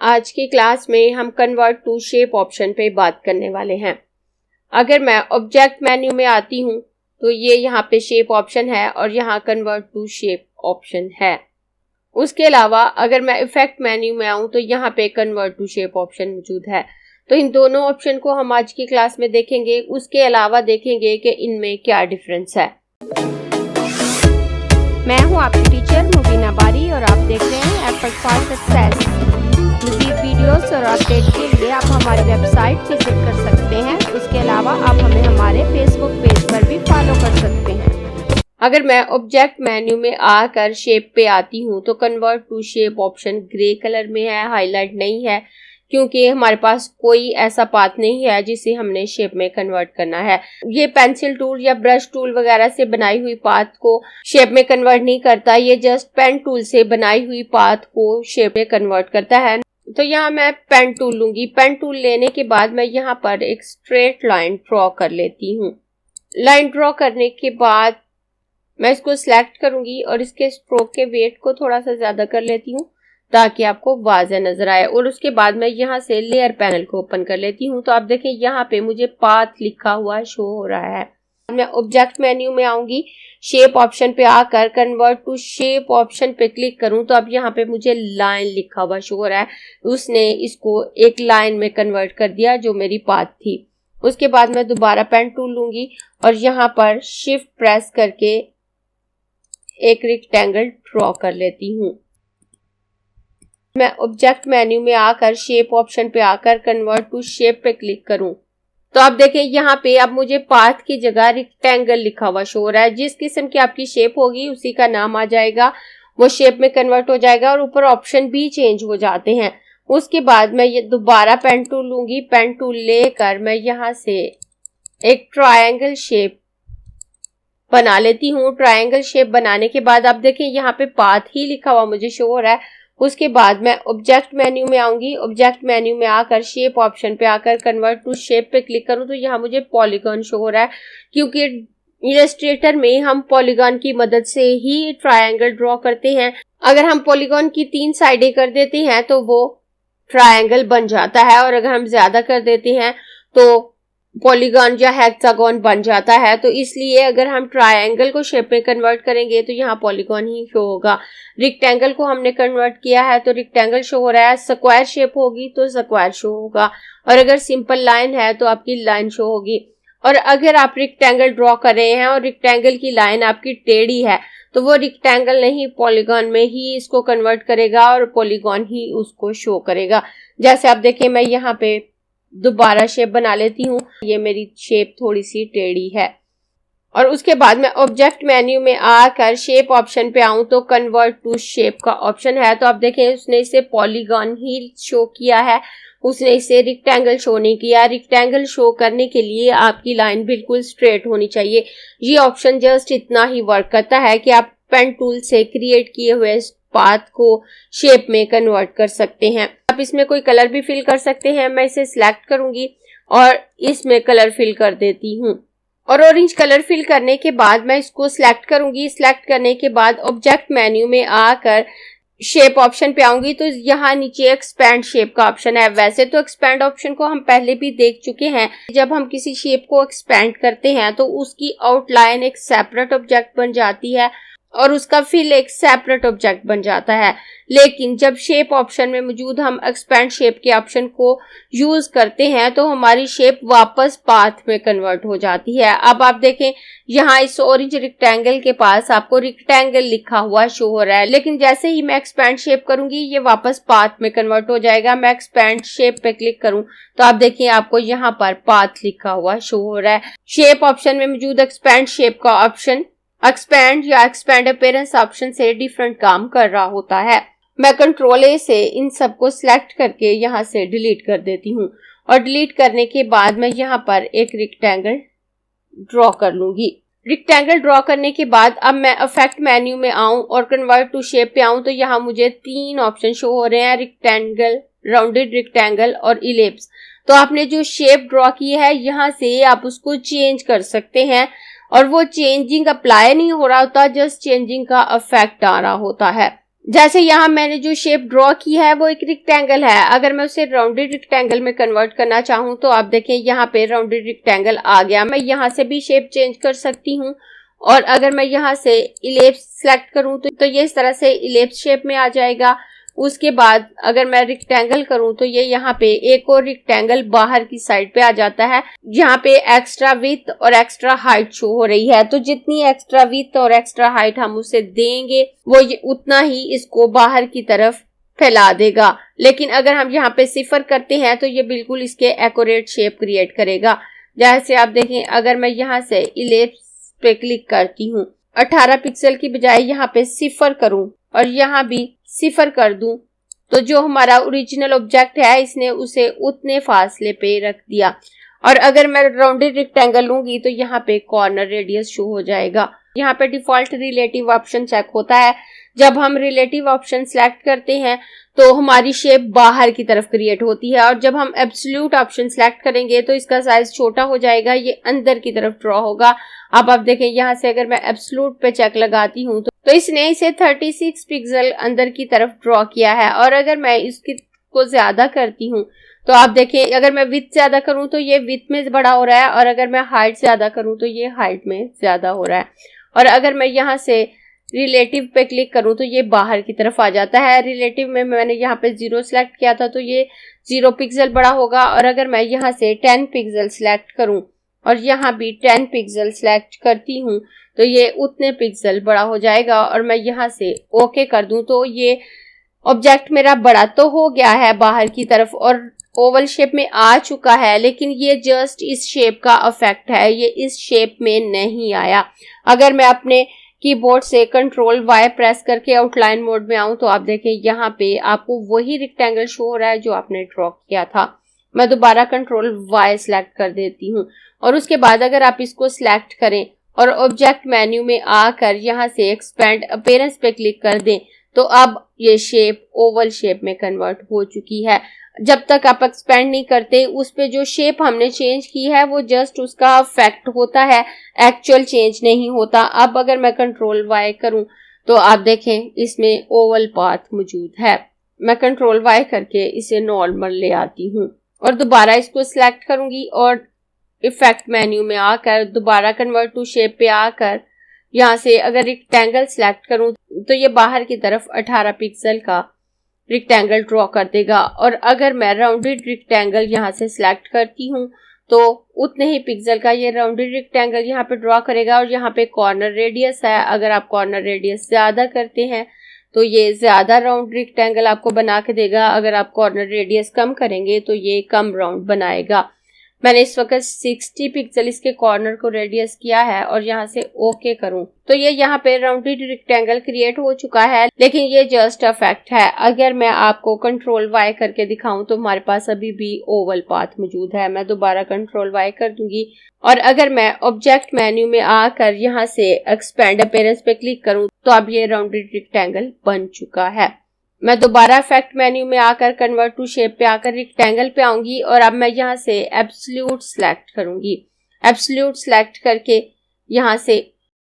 आज की क्लास में हम कन्वर्ट टू शेप ऑप्शन पे बात करने वाले हैं। अगर मैं ऑब्जेक्ट मेन्यू में आती हूँ तो ये यहाँ पे शेप ऑप्शन है और यहाँ कन्वर्ट टू शेप ऑप्शन है। उसके अलावा अगर मैं इफेक्ट मेन्यू में आऊँ तो यहाँ पे कन्वर्ट टू शेप ऑप्शन मौजूद है। तो इन दोनों ऑप्शन को हम आज की क्लास में देखेंगे। उसके अलावा देखेंगे कि इनमें क्या डिफरेंस है। मैं हूं आपकी टीचर मुबीना बारी और आप देख रहे हैं एफर्ट फॉर सक्सेस। मज़ीद वीडियोस और अपडेट के लिए आप हमारी वेबसाइट विजिट कर सकते हैं। उसके अलावा आप हमें हमारे फेसबुक पेज पर भी फॉलो कर सकते हैं। अगर मैं ऑब्जेक्ट मेन्यू में आकर शेप पे आती हूँ तो convert to shape option grey colour में है, हाईलाइट नहीं है, क्योंकि हमारे पास कोई ऐसा पाथ नहीं है जिसे हमने शेप में कन्वर्ट करना है। ये पेंसिल टूल या ब्रश टूल वगैरह से बनाई हुई पाथ को शेप में कन्वर्ट नहीं करता, ये जस्ट पेन टूल से बनाई हुई पाथ को शेप में कन्वर्ट करता है। तो यहाँ मैं पेन टूल लूंगी। पेन टूल लेने के बाद मैं यहाँ पर एक स्ट्रेट लाइन ड्रॉ कर लेती हूँ। लाइन ड्रॉ करने के बाद मैं इसको सिलेक्ट करूंगी और इसके स्ट्रोक के वेट को थोड़ा सा ज्यादा कर लेती हूँ ताकि आपको वाज़ह नजर आए। और उसके बाद मैं यहाँ से लेयर पैनल को ओपन कर लेती हूँ। तो आप देखें यहाँ पे मुझे पाथ लिखा हुआ शो हो रहा है। मैं ऑब्जेक्ट मेन्यू में आऊंगी, शेप ऑप्शन पे आकर कन्वर्ट टू शेप ऑप्शन पे क्लिक करूं तो अब यहाँ पे मुझे लाइन लिखा हुआ शो हो रहा है। उसने इसको एक लाइन में कन्वर्ट कर दिया जो मेरी पाथ थी। उसके बाद मैं दोबारा पेन टूल लूंगी और यहाँ पर शिफ्ट प्रेस करके एक रेक्टेंगल ड्रॉ कर लेती हूँ। मैं ऑब्जेक्ट मेन्यू में आकर शेप ऑप्शन पे आकर कन्वर्ट टू शेप पे क्लिक करूं तो आप देखें यहाँ पे अब मुझे पाथ की जगह रेक्टेंगल लिखा हुआ शो हो रहा है। जिस किस्म की आपकी शेप होगी उसी का नाम आ जाएगा, वो शेप में कन्वर्ट हो जाएगा और ऊपर ऑप्शन भी चेंज हो जाते हैं। उसके बाद मैं ये दोबारा पेन टूल लूंगी। पेन टूल लेकर मैं यहाँ से एक ट्रायंगल शेप बना लेती हूँ। ट्रायंगल शेप बनाने के बाद आप देखें यहाँ पे पाथ ही लिखा हुआ मुझे शो हो रहा है। उसके बाद मैं ऑब्जेक्ट मेन्यू में आऊंगी। ऑब्जेक्ट मेन्यू में आकर शेप ऑप्शन पे आकर कन्वर्ट टू शेप पे क्लिक करूं तो यहाँ मुझे पॉलीगॉन शो हो रहा है, क्योंकि इलस्ट्रेटर में हम पॉलीगॉन की मदद से ही ट्रायंगल ड्रॉ करते हैं। अगर हम पॉलीगॉन की 3 साइडें कर देते हैं तो वो ट्रायंगल बन जाता है, और अगर हम ज्यादा कर देते हैं तो पॉलीगॉन या हेक्सागोन बन जाता है। तो इसलिए अगर हम ट्रायंगल को शेप में कन्वर्ट करेंगे तो यहाँ पॉलीगॉन ही शो होगा। रेक्टेंगल को हमने कन्वर्ट किया है तो रेक्टेंगल शो हो रहा है। स्क्वायर शेप होगी तो स्क्वायर शो होगा, और अगर सिंपल लाइन है तो आपकी लाइन शो होगी। और अगर आप रेक्टेंगल ड्रॉ कर रहे हैं और रेक्टेंगल की लाइन आपकी टेढ़ी है तो वो रेक्टेंगल नहीं पॉलीगॉन में ही इसको कन्वर्ट करेगा और पॉलीगॉन ही उसको शो करेगा। जैसे आप देखें मैं यहाँ पे दोबारा शेप बना लेती हूँ। ये मेरी शेप थोड़ी सी टेढ़ी है। और उसके बाद मैं ऑब्जेक्ट मेन्यू में आकर शेप ऑप्शन पे आऊं तो कन्वर्ट टू शेप का ऑप्शन है। तो आप देखें उसने इसे पॉलीगॉन ही शो किया है, उसने इसे रेक्टेंगल शो नहीं किया। रेक्टेंगल शो करने के लिए आपकी लाइन बिल्कुल स्ट्रेट होनी चाहिए। ये ऑप्शन जस्ट इतना ही वर्क करता है कि आप पेन टूल से क्रिएट किए हुए पाथ को शेप में कन्वर्ट कर सकते हैं। आप इसमें कोई कलर भी फिल कर सकते हैं। मैं इसे सिलेक्ट करूंगी और इसमें कलर फिल कर देती हूँ। और ऑरेंज कलर फिल करने के बाद मैं इसको सिलेक्ट करूंगी। सिलेक्ट करने के बाद ऑब्जेक्ट मेन्यू में आकर शेप ऑप्शन पे आऊंगी तो यहाँ नीचे एक्सपैंड शेप का ऑप्शन है। वैसे तो एक्सपैंड ऑप्शन को हम पहले भी देख चुके हैं। जब हम किसी शेप को एक्सपैंड करते हैं तो उसकी आउटलाइन एक सेपरेट ऑब्जेक्ट बन जाती है और उसका फिल एक सेपरेट ऑब्जेक्ट बन जाता है। लेकिन जब शेप ऑप्शन में मौजूद हम एक्सपैंड शेप के ऑप्शन को यूज करते हैं तो हमारी शेप वापस पाथ में कन्वर्ट हो जाती है। अब आप देखें यहाँ इस ऑरेंज रेक्टेंगल के पास आपको रेक्टेंगल लिखा हुआ शो हो रहा है, लेकिन जैसे ही मैं एक्सपैंड शेप करूंगी ये वापस पाथ में कन्वर्ट हो जाएगा। मैं एक्सपैंड शेप पे क्लिक करूं तो आप देखिए आपको यहाँ पर पाथ लिखा हुआ शो हो रहा है। शेप ऑप्शन में मौजूद एक्सपैंड शेप का ऑप्शन एक्सपैंड या एक्सपैंड अपीयरेंस ऑप्शन से डिफरेंट काम कर रहा होता है। मैं कंट्रोल ए से इन सबको सिलेक्ट करके यहाँ से डिलीट कर देती हूँ। और डिलीट करने के बाद मैं यहाँ पर एक रेक्टेंगल ड्रॉ कर लूंगी। रेक्टेंगल ड्रॉ करने के बाद अब मैं इफेक्ट मेन्यू में आऊं और कन्वर्ट टू शेप पे आऊं तो यहाँ मुझे 3 ऑप्शन शो हो रहे हैं, रेक्टेंगल, राउंडेड रेक्टेंगल और इलिप्स। तो आपने जो शेप ड्रॉ की है यहाँ से आप उसको चेंज कर सकते हैं, और वो चेंजिंग अप्लाई नहीं हो रहा होता, जस्ट चेंजिंग का इफेक्ट आ रहा होता है। जैसे यहाँ मैंने जो शेप ड्रॉ की है वो एक रेक्टेंगल है, अगर मैं उसे राउंडेड रेक्टेंगल में कन्वर्ट करना चाहूँ तो आप देखें यहाँ पे राउंडेड रेक्टेंगल आ गया। मैं यहाँ से भी शेप चेंज कर सकती हूँ, और अगर मैं यहाँ से इलिप्स सेलेक्ट करूँ तो ये इस तरह से इलिप्स शेप में आ जाएगा। उसके बाद अगर मैं रेक्टेंगल करूं तो ये यहाँ पे एक और रेक्टेंगल बाहर की साइड पे आ जाता है। यहाँ पे एक्स्ट्रा विड्थ और एक्स्ट्रा हाइट शो हो रही है, तो जितनी एक्स्ट्रा विड्थ और एक्स्ट्रा हाइट हम उसे देंगे वो उतना ही इसको बाहर की तरफ फैला देगा। लेकिन अगर हम यहाँ पे 0 करते हैं तो ये बिल्कुल इसके एक्यूरेट शेप क्रिएट करेगा। जैसे आप देखें, अगर मैं यहाँ से इलिप्स पे क्लिक करती हूँ, 18 पिक्सल की बजाय यहाँ पे 0 करूं और यहाँ भी 0 कर दूं, तो जो हमारा ओरिजिनल ऑब्जेक्ट है इसने उसे उतने फासले पे रख दिया। और अगर मैं राउंडेड रेक्टेंगल लूंगी तो यहाँ पे कॉर्नर रेडियस शो हो जाएगा। यहाँ पे डिफॉल्ट रिलेटिव ऑप्शन चेक होता है। जब हम रिलेटिव ऑप्शन सेलेक्ट करते हैं तो हमारी शेप बाहर की तरफ क्रिएट होती है, और जब हम एब्सोल्यूट ऑप्शन सेलेक्ट करेंगे तो इसका साइज छोटा हो जाएगा, ये अंदर की तरफ ड्रॉ होगा। अब आप देखें, यहाँ से अगर मैं एब्सोल्यूट पे चेक लगाती हूँ तो इसने इसे 36 पिक्सल अंदर की तरफ ड्रॉ किया है। और अगर मैं इसकी को ज्यादा करती हूँ तो आप देखें, अगर मैं विड्थ ज्यादा करूँ तो ये विड्थ में बड़ा हो रहा है, और अगर मैं हाइट ज्यादा करूँ तो ये हाइट में ज्यादा हो रहा है। और अगर मैं यहाँ से रिलेटिव पे क्लिक करूं तो ये बाहर की तरफ आ जाता है। रिलेटिव में मैंने यहाँ पे 0 सेलेक्ट किया था तो ये 0 पिक्सल बड़ा होगा, और अगर मैं यहाँ से 10 पिक्सल सेलेक्ट करूं और यहाँ भी 10 पिक्सल सेलेक्ट करती हूँ तो ये उतने पिक्सल बड़ा हो जाएगा। और मैं यहाँ से ओके कर दूं तो ये ऑब्जेक्ट मेरा बड़ा तो हो गया है बाहर की तरफ और ओवल शेप में आ चुका है, लेकिन ये जस्ट इस शेप का इफेक्ट है, ये इस शेप में नहीं आया। अगर मैं अपने कीबोर्ड से Ctrl Y प्रेस करके आउटलाइन मोड में आऊं तो आप देखें यहाँ पे आपको वही रेक्टेंगल शो हो रहा है जो आपने ड्रॉ किया था। मैं दोबारा Ctrl Y सिलेक्ट कर देती हूँ, और उसके बाद अगर आप इसको सिलेक्ट करें और ऑब्जेक्ट मेन्यू में आकर यहाँ से एक्सपेंड अपीयरेंस पे क्लिक कर दें तो अब ये शेप ओवल शेप में कन्वर्ट हो चुकी है। जब तक आप एक्सपेंड नहीं करते उस पे जो शेप हमने चेंज की है वो जस्ट उसका इफेक्ट होता है, एक्चुअल चेंज नहीं होता। अब अगर मैं Ctrl Y करूं तो आप देखें इसमें ओवल पाथ मौजूद है। मैं Ctrl Y करके इसे नॉर्मल ले आती हूं और दोबारा इसको सिलेक्ट करूंगी और इफेक्ट मेन्यू में आकर दोबारा कन्वर्ट टू शेप पे आकर यहाँ से अगर रेक्टेंगल सिलेक्ट करूं तो ये बाहर की तरफ 18 पिक्सल का रेक्टेंगल ड्रॉ कर देगा। और अगर मैं राउंडेड रेक्टेंगल यहाँ से सिलेक्ट करती हूँ तो उतने ही पिक्सल का ये राउंडेड रेक्टेंगल यहाँ पे ड्रॉ करेगा। और यहाँ पे कॉर्नर रेडियस है, अगर आप कॉर्नर रेडियस ज्यादा करते हैं तो ये ज्यादा राउंड रेक्टेंगल आपको बना के देगा, अगर आप कॉर्नर रेडियस कम करेंगे तो ये कम राउंड बनाएगा। मैंने इस वक्त 60 पिक्सल इसके कॉर्नर को रेडियस किया है और यहाँ से ओके करूं तो ये यहाँ पे राउंडेड रेक्टेंगल क्रिएट हो चुका है, लेकिन ये जस्ट इफेक्ट है। अगर मैं आपको Ctrl Y करके दिखाऊं तो हमारे पास अभी भी ओवल पाथ मौजूद है। मैं दोबारा Ctrl Y कर दूंगी और अगर मैं ऑब्जेक्ट मेन्यू में आकर यहाँ से एक्सपेंड अपीयरेंस पे क्लिक करूं तो अब ये राउंडेड रेक्टेंगल बन चुका है। मैं दोबारा इफेक्ट मेन्यू में आकर कन्वर्ट टू शेप पे आकर रेक्टेंगल पे आऊंगी और अब मैं यहाँ से एब्सोल्यूट सिलेक्ट करूंगी। एब्सोल्यूट सिलेक्ट करके यहाँ से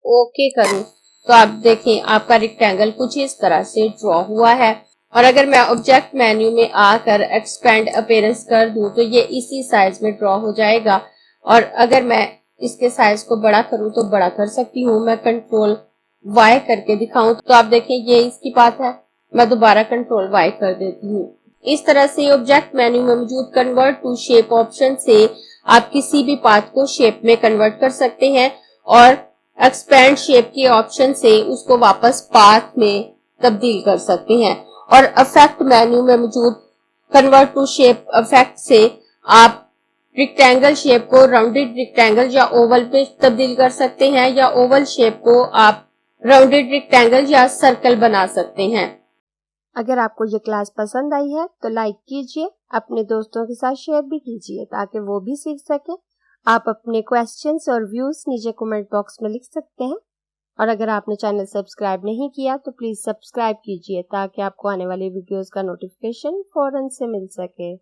ओके करूं तो आप देखें आपका रेक्टेंगल कुछ इस तरह से ड्रॉ हुआ है। और अगर मैं ऑब्जेक्ट मेन्यू में आकर एक्सपेंड अपीयरेंस कर दूं तो ये इसी साइज में ड्रॉ हो जाएगा। और अगर मैं इसके साइज को बड़ा करूं तो बड़ा कर सकती हूँ। मैं Ctrl Y करके दिखाऊं तो आप देखें ये इसकी बात है। मैं दोबारा Ctrl Y कर देती हूँ। इस तरह से ऑब्जेक्ट मेन्यू में मौजूद कन्वर्ट टू शेप ऑप्शन से आप किसी भी पाथ को शेप में कन्वर्ट कर सकते हैं और एक्सपेंड शेप के ऑप्शन से उसको वापस पाथ में तब्दील कर सकते हैं। और इफेक्ट मेन्यू में मौजूद कन्वर्ट टू शेप इफेक्ट से आप रेक्टेंगल शेप को राउंडेड रेक्टेंगल या ओवल पे तब्दील कर सकते हैं, या ओवल शेप को आप राउंडेड रेक्टेंगल या सर्कल बना सकते हैं। अगर आपको ये क्लास पसंद आई है तो लाइक कीजिए, अपने दोस्तों के साथ शेयर भी कीजिए ताकि वो भी सीख सके। आप अपने क्वेश्चंस और व्यूज नीचे कमेंट बॉक्स में लिख सकते हैं। और अगर आपने चैनल सब्सक्राइब नहीं किया तो प्लीज सब्सक्राइब कीजिए ताकि आपको आने वाली वीडियोस का नोटिफिकेशन फौरन से मिल सके।